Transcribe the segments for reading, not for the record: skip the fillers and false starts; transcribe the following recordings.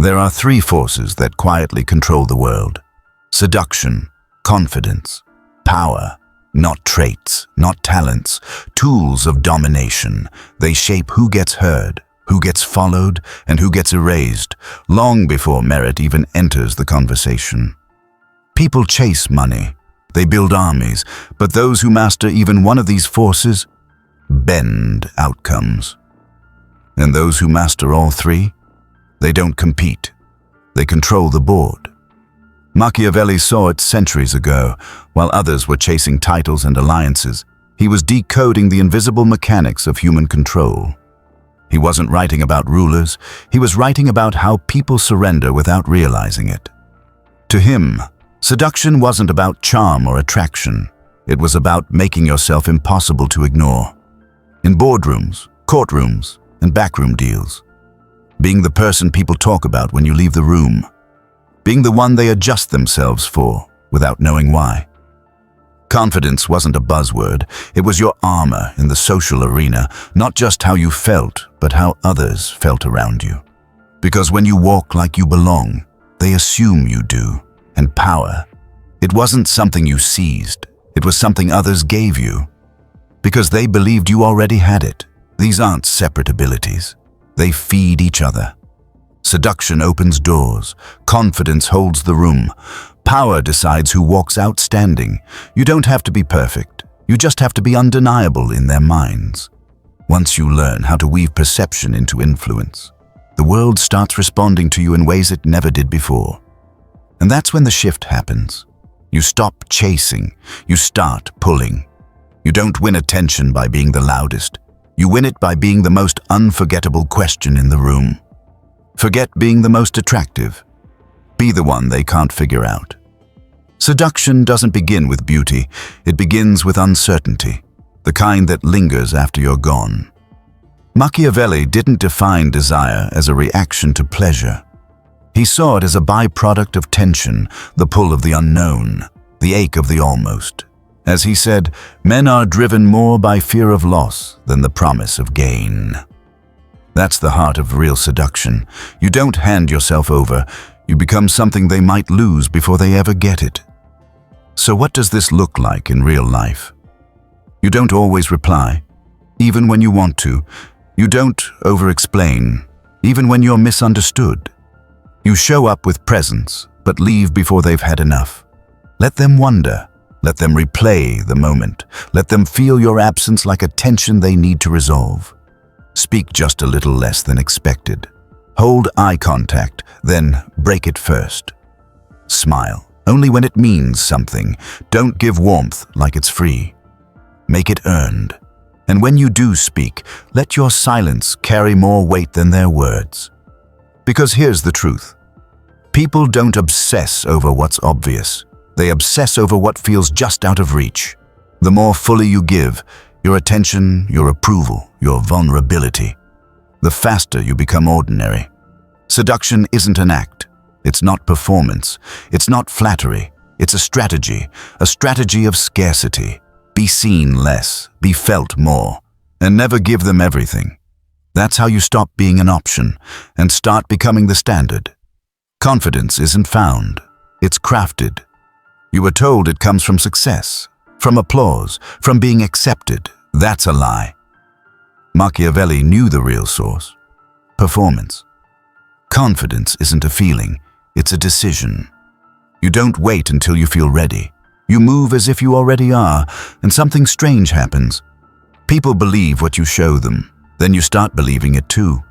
There are three forces that quietly control the world: seduction, confidence, power. Not traits, not talents, tools of domination. They shape who gets heard, who gets followed, and who gets erased, long before merit even enters the conversation. People chase money. They build armies, but those who master even one of these forces bend outcomes. And those who master all three, they don't compete. They control the board. Machiavelli saw it centuries ago. While others were chasing titles and alliances, he was decoding the invisible mechanics of human control. He wasn't writing about rulers, he was writing about how people surrender without realizing it. To him, seduction wasn't about charm or attraction. It was about making yourself impossible to ignore. In boardrooms, courtrooms, and backroom deals. Being the person people talk about when you leave the room. Being the one they adjust themselves for, without knowing why. Confidence wasn't a buzzword, it was your armor in the social arena, not just how you felt, but how others felt around you. Because when you walk like you belong, they assume you do. And power, it wasn't something you seized, it was something others gave you. Because they believed you already had it. These aren't separate abilities, they feed each other. Seduction opens doors, confidence holds the room, power decides who walks out standing. You don't have to be perfect, you just have to be undeniable in their minds. Once you learn how to weave perception into influence, the world starts responding to you in ways it never did before. And that's when the shift happens. You stop chasing, you start pulling. You don't win attention by being the loudest, you win it by being the most unforgettable question in the room. Forget being the most attractive. Be the one they can't figure out. Seduction doesn't begin with beauty, it begins with uncertainty, the kind that lingers after you're gone. Machiavelli didn't define desire as a reaction to pleasure. He saw it as a byproduct of tension, the pull of the unknown, the ache of the almost. As he said, men are driven more by fear of loss than the promise of gain. That's the heart of real seduction. You don't hand yourself over, you become something they might lose before they ever get it. So what does this look like in real life? You don't always reply, even when you want to. You don't over-explain, even when you're misunderstood. You show up with presence, but leave before they've had enough. Let them wonder. Let them replay the moment. Let them feel your absence like a tension they need to resolve. Speak just a little less than expected. Hold eye contact, then break it first. Smile, only when it means something. Don't give warmth like it's free. Make it earned. And when you do speak, let your silence carry more weight than their words. Because here's the truth. People don't obsess over what's obvious. They obsess over what feels just out of reach. The more fully you give, your attention, your approval, your vulnerability, the faster you become ordinary. Seduction isn't an act. It's not performance. It's not flattery. It's a strategy of scarcity. Be seen less, be felt more, and never give them everything. That's how you stop being an option and start becoming the standard. Confidence isn't found. It's crafted. You were told it comes from success, from applause, from being accepted. That's a lie. Machiavelli knew the real source: performance. Confidence isn't a feeling, it's a decision. You don't wait until you feel ready. You move as if you already are, and something strange happens. People believe what you show them, then you start believing it too.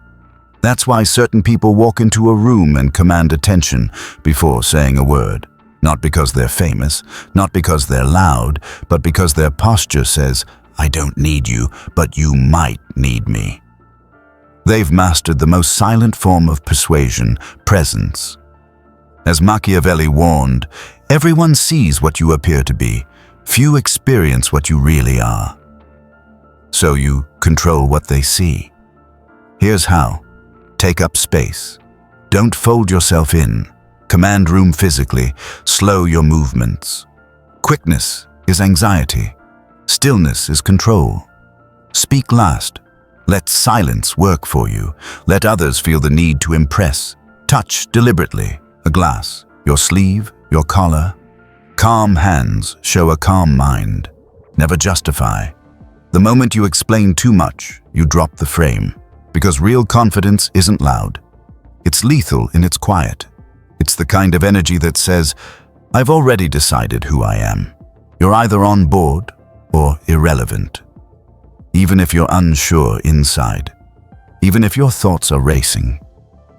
That's why certain people walk into a room and command attention before saying a word. Not because they're famous, not because they're loud, but because their posture says, I don't need you, but you might need me. They've mastered the most silent form of persuasion, presence. As Machiavelli warned, everyone sees what you appear to be. Few experience what you really are. So you control what they see. Here's how. Take up space. Don't fold yourself in. Command room physically. Slow your movements. Quickness is anxiety. Stillness is control. Speak last. Let silence work for you. Let others feel the need to impress, Touch deliberately, a glass, your sleeve, your collar. Calm hands show a calm mind. Never justify. The moment you explain too much, you drop the frame. Because real confidence isn't loud. It's lethal in its quiet. It's the kind of energy that says, I've already decided who I am. You're either on board or irrelevant. Even if you're unsure inside, even if your thoughts are racing,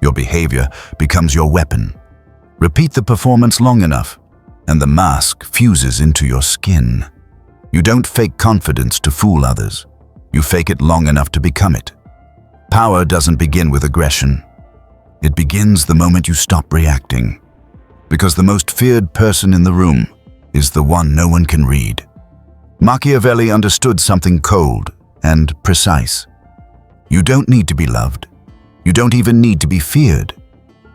your behavior becomes your weapon. Repeat the performance long enough, and the mask fuses into your skin. You don't fake confidence to fool others. You fake it long enough to become it. Power doesn't begin with aggression. It begins the moment you stop reacting. Because the most feared person in the room is the one no one can read. Machiavelli understood something cold and precise. You don't need to be loved. You don't even need to be feared.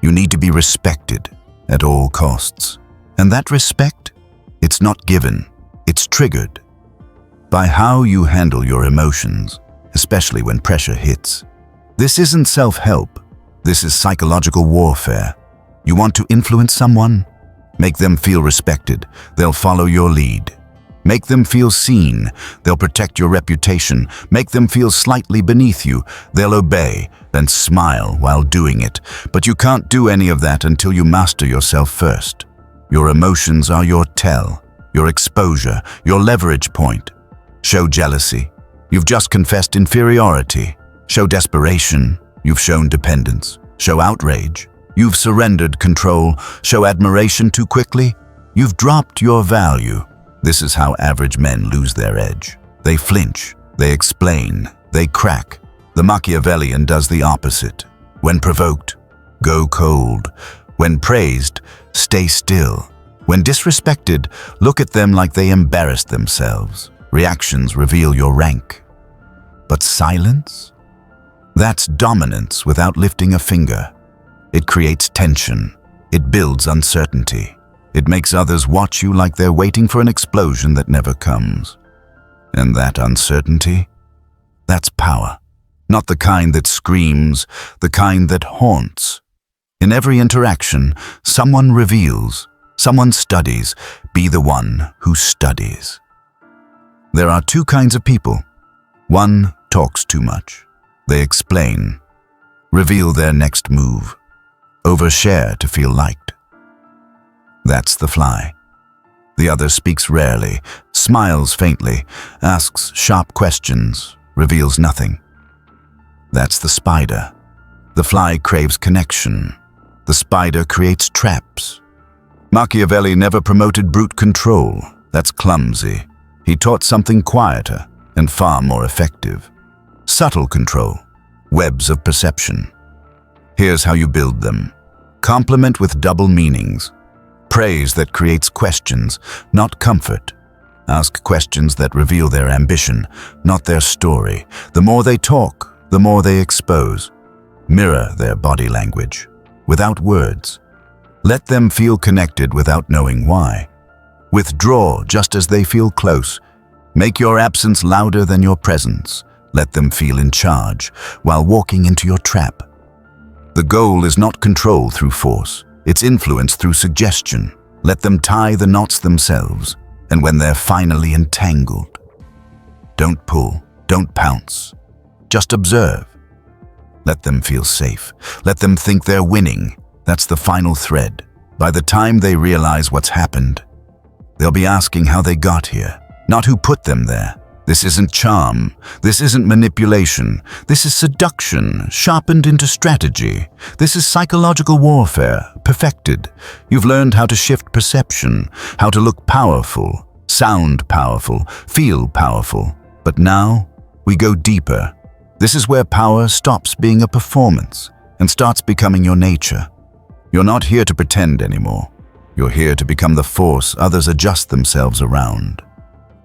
You need to be respected at all costs. And that respect, it's not given, it's triggered by how you handle your emotions, especially when pressure hits. This isn't self-help. This is psychological warfare. You want to influence someone? Make them feel respected. They'll follow your lead. Make them feel seen. They'll protect your reputation. Make them feel slightly beneath you. They'll obey, then smile while doing it. But you can't do any of that until you master yourself first. Your emotions are your tell, your exposure, your leverage point. Show jealousy. You've just confessed inferiority. Show desperation. You've shown dependence. Show outrage. You've surrendered control. Show admiration too quickly. You've dropped your value. This is how average men lose their edge. They flinch. They explain. They crack. The Machiavellian does the opposite. When provoked, go cold. When praised, stay still. When disrespected, look at them like they embarrassed themselves. Reactions reveal your rank. But silence? That's dominance without lifting a finger. It creates tension. It builds uncertainty. It makes others watch you like they're waiting for an explosion that never comes. And that uncertainty? That's power. Not the kind that screams, the kind that haunts. In every interaction, someone reveals, someone studies. Be the one who studies. There are two kinds of people. One talks too much. They explain, reveal their next move, overshare to feel liked. That's the fly. The other speaks rarely, smiles faintly, asks sharp questions, reveals nothing. That's the spider. The fly craves connection. The spider creates traps. Machiavelli never promoted brute control. That's clumsy. He taught something quieter and far more effective. Subtle control, webs of perception. Here's how you build them. Compliment with double meanings. Praise that creates questions, not comfort. Ask questions that reveal their ambition, not their story. The more they talk, the more they expose. Mirror their body language, without words. Let them feel connected without knowing why. Withdraw just as they feel close. Make your absence louder than your presence. Let them feel in charge while walking into your trap. The goal is not control through force. It's influence through suggestion. Let them tie the knots themselves. And when they're finally entangled, don't pull, don't pounce. Just observe. Let them feel safe. Let them think they're winning. That's the final thread. By the time they realize what's happened, they'll be asking how they got here, not who put them there. This isn't charm. This isn't manipulation. This is seduction, sharpened into strategy. This is psychological warfare, perfected. You've learned how to shift perception, how to look powerful, sound powerful, feel powerful. But now, we go deeper. This is where power stops being a performance and starts becoming your nature. You're not here to pretend anymore. You're here to become the force others adjust themselves around.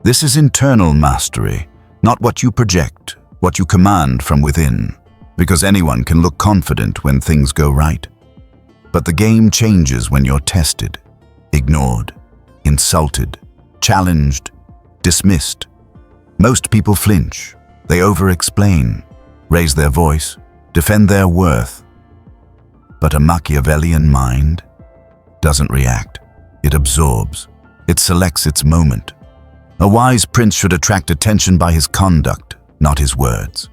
This is internal mastery, not what you project, what you command from within, because anyone can look confident when things go right. But the game changes when you're tested, ignored, insulted, challenged, dismissed. Most people flinch. They over-explain, raise their voice, defend their worth. But a Machiavellian mind doesn't react. It absorbs. It selects its moment. A wise prince should attract attention by his conduct, not his words.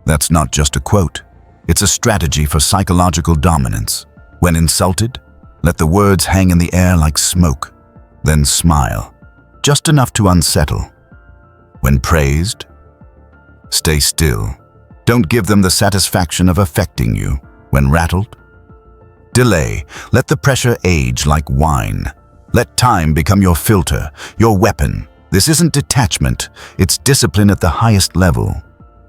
That's not just a quote. It's a strategy for psychological dominance. When insulted, let the words hang in the air like smoke. Then smile, just enough to unsettle. When praised, stay still. Don't give them the satisfaction of affecting you. When rattled, delay. Let the pressure age like wine. Let time become your filter, your weapon. This isn't detachment, it's discipline at the highest level.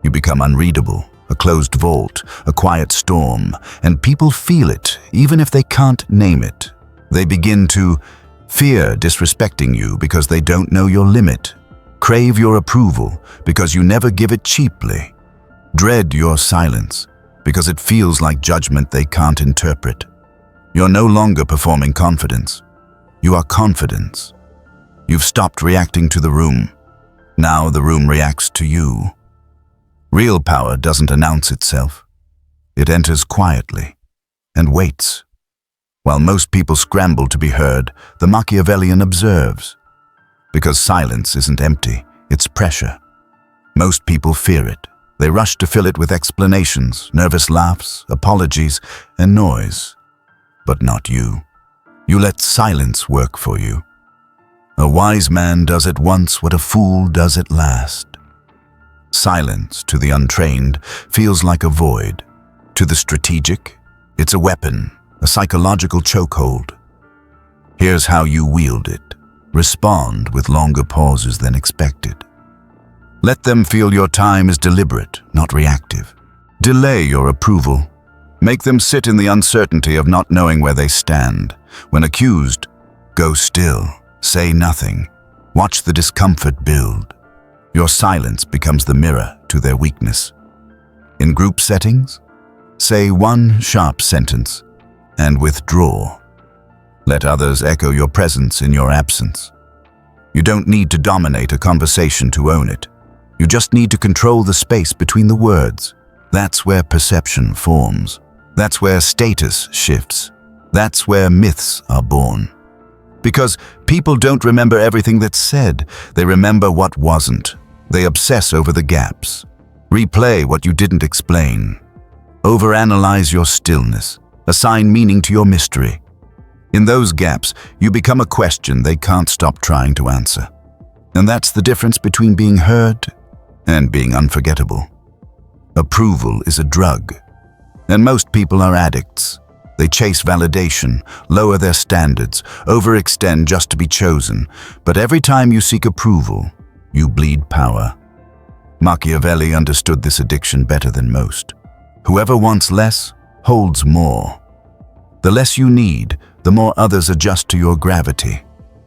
You become unreadable, a closed vault, a quiet storm, and people feel it, even if they can't name it. They begin to fear disrespecting you because they don't know your limit, crave your approval because you never give it cheaply, dread your silence because it feels like judgment they can't interpret. You're no longer performing confidence. You are confidence. You've stopped reacting to the room. Now the room reacts to you. Real power doesn't announce itself. It enters quietly and waits. While most people scramble to be heard, the Machiavellian observes. Because silence isn't empty, it's pressure. Most people fear it. They rush to fill it with explanations, nervous laughs, apologies, and noise. But not you. You let silence work for you. A wise man does at once what a fool does at last. Silence, to the untrained, feels like a void. To the strategic, it's a weapon, a psychological chokehold. Here's how you wield it. Respond with longer pauses than expected. Let them feel your time is deliberate, not reactive. Delay your approval. Make them sit in the uncertainty of not knowing where they stand. When accused, go still. Say nothing. Watch the discomfort build. Your silence becomes the mirror to their weakness. In group settings, say one sharp sentence and withdraw. Let others echo your presence in your absence. You don't need to dominate a conversation to own it. You just need to control the space between the words. That's where perception forms. That's where status shifts. That's where myths are born. Because people don't remember everything that's said. They remember what wasn't. They obsess over the gaps. Replay what you didn't explain. Overanalyze your stillness. Assign meaning to your mystery. In those gaps, you become a question they can't stop trying to answer. And that's the difference between being heard and being unforgettable. Approval is a drug, and most people are addicts. They chase validation, lower their standards, overextend just to be chosen. But every time you seek approval, you bleed power. Machiavelli understood this addiction better than most. Whoever wants less, holds more. The less you need, the more others adjust to your gravity.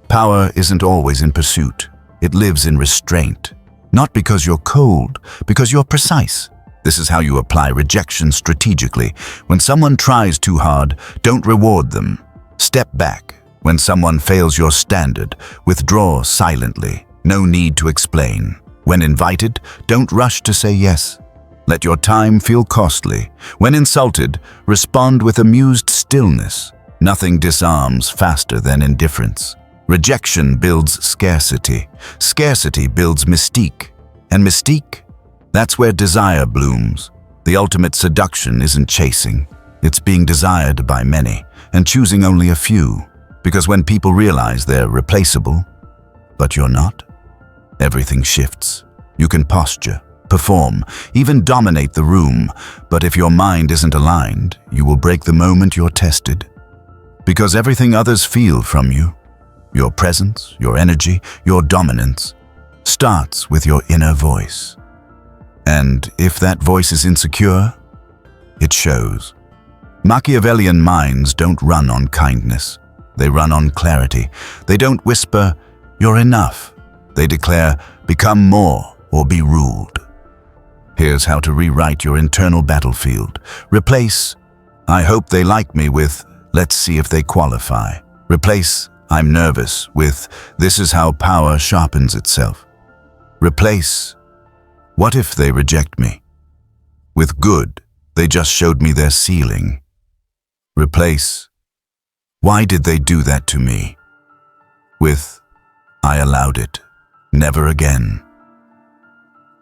Power isn't always in pursuit. It lives in restraint. Not because you're cold, because you're precise. This is how you apply rejection strategically. When someone tries too hard, don't reward them. Step back. When someone fails your standard, withdraw silently. No need to explain. When invited, don't rush to say yes. Let your time feel costly. When insulted, respond with amused stillness. Nothing disarms faster than indifference. Rejection builds scarcity. Scarcity builds mystique. And mystique? That's where desire blooms. The ultimate seduction isn't chasing. It's being desired by many and choosing only a few. Because when people realize they're replaceable, but you're not, everything shifts. You can posture, perform, even dominate the room, but if your mind isn't aligned, you will break the moment you're tested. Because everything others feel from you, your presence, your energy, your dominance, starts with your inner voice. And if that voice is insecure, it shows. Machiavellian minds don't run on kindness. They run on clarity. They don't whisper, "You're enough." They declare, "Become more or be ruled." Here's how to rewrite your internal battlefield. Replace, "I hope they like me" with, "Let's see if they qualify." Replace, "I'm nervous" with, "This is how power sharpens itself." Replace, "What if they reject me?" with, "Good, they just showed me their ceiling." Replace, "Why did they do that to me?" with, "I allowed it. Never again."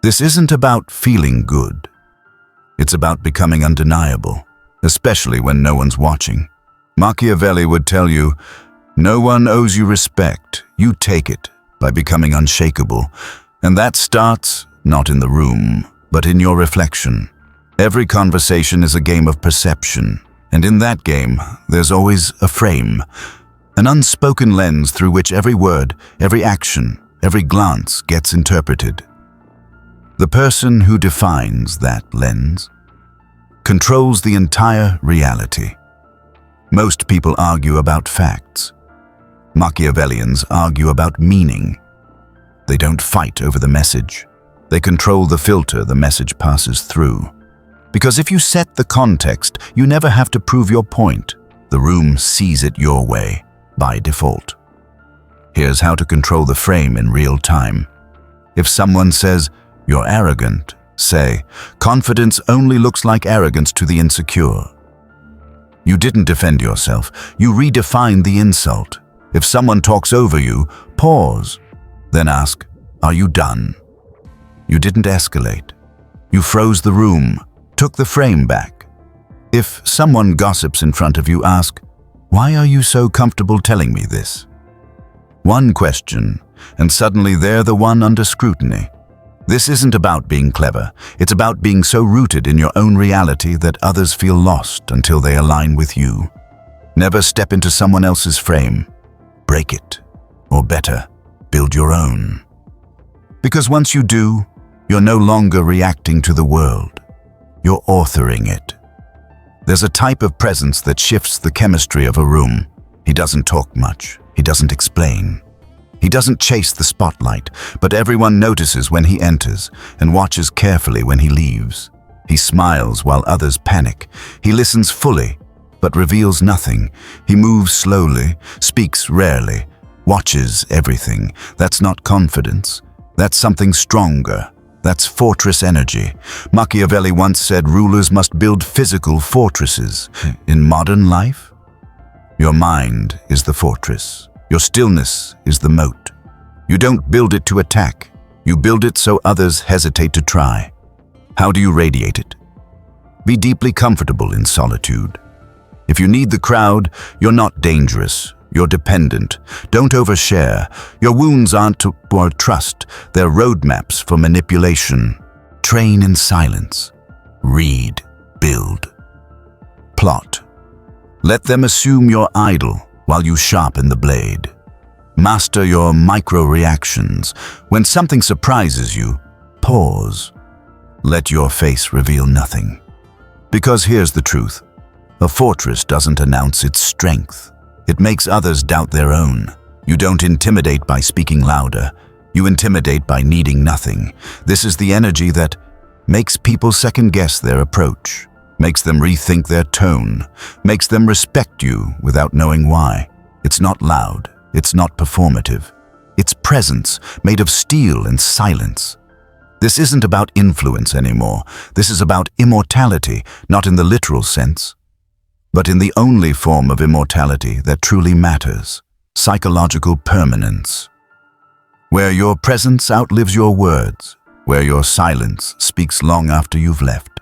This isn't about feeling good. It's about becoming undeniable, especially when no one's watching. Machiavelli would tell you, no one owes you respect. You take it by becoming unshakable. And that starts not in the room, but in your reflection. Every conversation is a game of perception. And in that game, there's always a frame, an unspoken lens through which every word, every action, every glance gets interpreted. The person who defines that lens controls the entire reality. Most people argue about facts. Machiavellians argue about meaning. They don't fight over the message. They control the filter the message passes through. Because if you set the context, you never have to prove your point. The room sees it your way, by default. Here's how to control the frame in real time. If someone says, "You're arrogant," say, "Confidence only looks like arrogance to the insecure." You didn't defend yourself, you redefined the insult. If someone talks over you, pause. Then ask, "Are you done?" You didn't escalate. You froze the room, took the frame back. If someone gossips in front of you, ask, "Why are you so comfortable telling me this?" One question, and suddenly they're the one under scrutiny. This isn't about being clever. It's about being so rooted in your own reality that others feel lost until they align with you. Never step into someone else's frame. Break it. Or better, build your own. Because once you do, you're no longer reacting to the world. You're authoring it. There's a type of presence that shifts the chemistry of a room. He doesn't talk much. He doesn't explain. He doesn't chase the spotlight, but everyone notices when he enters and watches carefully when he leaves. He smiles while others panic. He listens fully, but reveals nothing. He moves slowly, speaks rarely, watches everything. That's not confidence. That's something stronger. That's fortress energy. Machiavelli once said rulers must build physical fortresses. In modern life, your mind is the fortress. Your stillness is the moat. You don't build it to attack. You build it so others hesitate to try. How do you radiate it? Be deeply comfortable in solitude. If you need the crowd, you're not dangerous. You're dependent. Don't overshare. Your wounds aren't for trust. They're roadmaps for manipulation. Train in silence. Read. Build. Plot. Let them assume you're idle while you sharpen the blade. Master your micro-reactions. When something surprises you, pause. Let your face reveal nothing. Because here's the truth. A fortress doesn't announce its strength. It makes others doubt their own. You don't intimidate by speaking louder. You intimidate by needing nothing. This is the energy that makes people second-guess their approach, makes them rethink their tone, makes them respect you without knowing why. It's not loud. It's not performative. It's presence, made of steel and silence. This isn't about influence anymore. This is about immortality, not in the literal sense, but in the only form of immortality that truly matters, psychological permanence. Where your presence outlives your words, where your silence speaks long after you've left.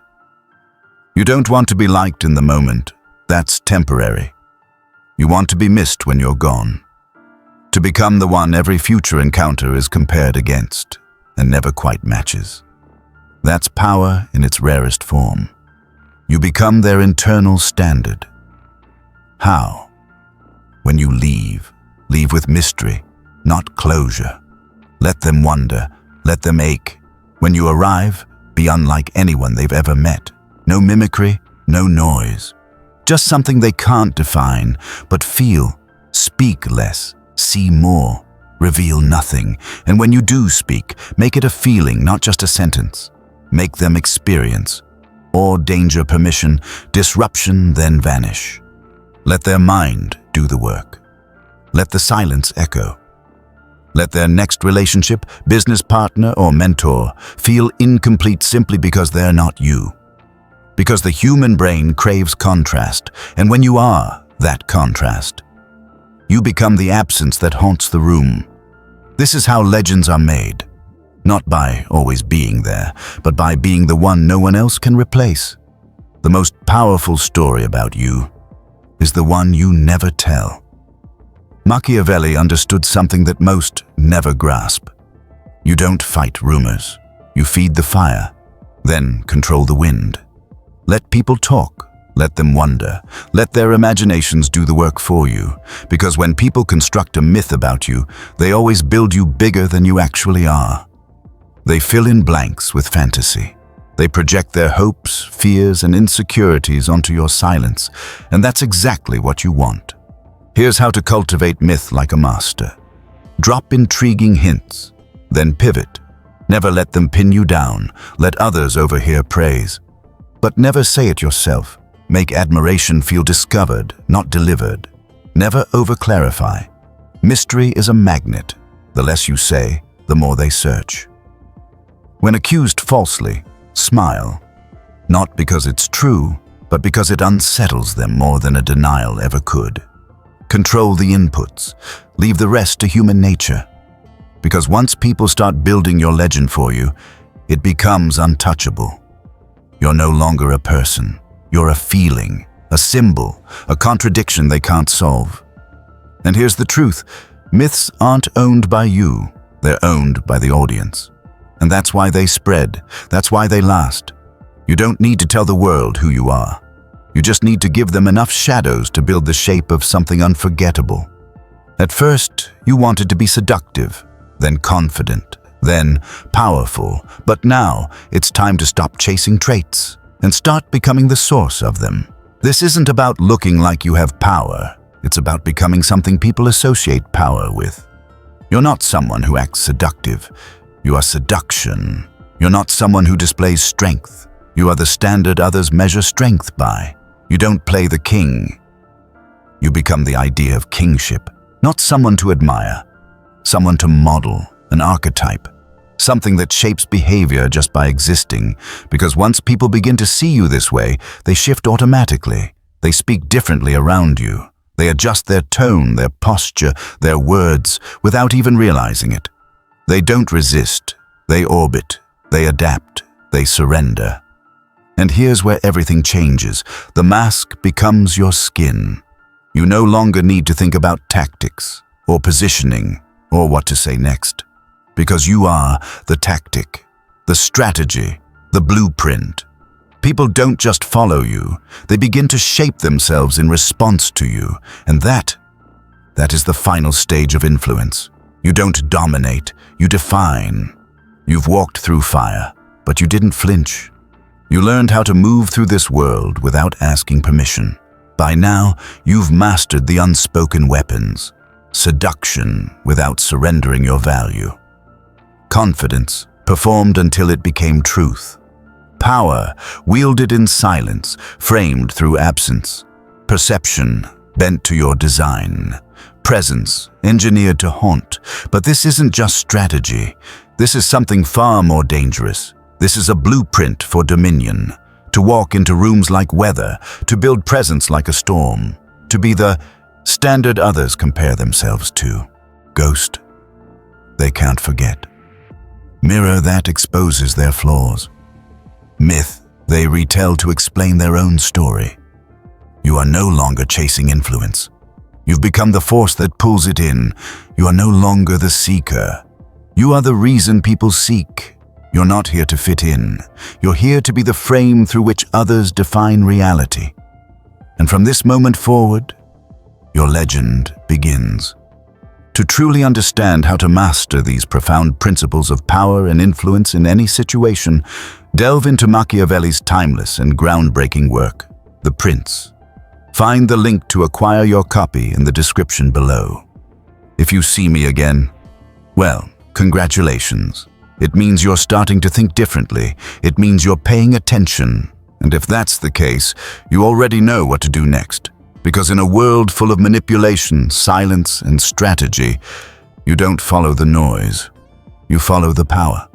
You don't want to be liked in the moment. That's temporary. You want to be missed when you're gone. To become the one every future encounter is compared against and never quite matches. That's power in its rarest form. You become their internal standard. How? When you leave with mystery, not closure. Let them wonder, let them ache. When you arrive, be unlike anyone they've ever met. No mimicry, no noise. Just something they can't define, but feel. Speak less, see more, reveal nothing. And when you do speak, make it a feeling, not just a sentence. Make them experience. Or danger permission, disruption, then vanish. Let their mind do the work. Let the silence echo. Let their next relationship, business partner or mentor, feel incomplete simply because they're not you. Because the human brain craves contrast, and when you are that contrast, you become the absence that haunts the room. This is how legends are made, not by always being there, but by being the one no one else can replace. The most powerful story about you is the one you never tell. Machiavelli understood something that most never grasp. You don't fight rumors. You feed the fire, then control the wind. Let people talk. Let them wonder. Let their imaginations do the work for you. Because when people construct a myth about you, they always build you bigger than you actually are. They fill in blanks with fantasy. They project their hopes, fears, and insecurities onto your silence, and that's exactly what you want. Here's how to cultivate myth like a master. Drop intriguing hints, then pivot. Never let them pin you down. Let others overhear praise. But never say it yourself. Make admiration feel discovered, not delivered. Never over-clarify. Mystery is a magnet. The less you say, the more they search. When accused falsely, smile. Not because it's true, but because it unsettles them more than a denial ever could. Control the inputs. Leave the rest to human nature. Because once people start building your legend for you, it becomes untouchable. You're no longer a person. You're a feeling, a symbol, a contradiction they can't solve. And here's the truth. Myths aren't owned by you. They're owned by the audience. And that's why they spread. That's why they last. You don't need to tell the world who you are. You just need to give them enough shadows to build the shape of something unforgettable. At first, you wanted to be seductive, then confident, then powerful. But now, it's time to stop chasing traits and start becoming the source of them. This isn't about looking like you have power. It's about becoming something people associate power with. You're not someone who acts seductive. You are seduction. You're not someone who displays strength. You are the standard others measure strength by. You don't play the king. You become the idea of kingship, not someone to admire, someone to model, an archetype, something that shapes behavior just by existing, because once people begin to see you this way, they shift automatically. They speak differently around you. They adjust their tone, their posture, their words, without even realizing it. They don't resist. They orbit. They adapt. They surrender. And here's where everything changes. The mask becomes your skin. You no longer need to think about tactics, or positioning, or what to say next. Because you are the tactic, the strategy, the blueprint. People don't just follow you. They begin to shape themselves in response to you. And that is the final stage of influence. You don't dominate, you define. You've walked through fire, but you didn't flinch. You learned how to move through this world without asking permission. By now, you've mastered the unspoken weapons. Seduction without surrendering your value. Confidence, performed until it became truth. Power, wielded in silence, framed through absence. Perception, bent to your design. Presence, engineered to haunt. But this isn't just strategy. This is something far more dangerous. This is a blueprint for dominion. To walk into rooms like weather, to build presence like a storm, to be the standard others compare themselves to. Ghost, they can't forget. Mirror that exposes their flaws. Myth, they retell to explain their own story. You are no longer chasing influence. You've become the force that pulls it in. You are no longer the seeker. You are the reason people seek. You're not here to fit in. You're here to be the frame through which others define reality. And from this moment forward, your legend begins. To truly understand how to master these profound principles of power and influence in any situation, delve into Machiavelli's timeless and groundbreaking work, The Prince. Find the link to acquire your copy in the description below. If you see me again, well, congratulations. It means you're starting to think differently. It means you're paying attention. And if that's the case, you already know what to do next. Because in a world full of manipulation, silence, and strategy, you don't follow the noise. You follow the power.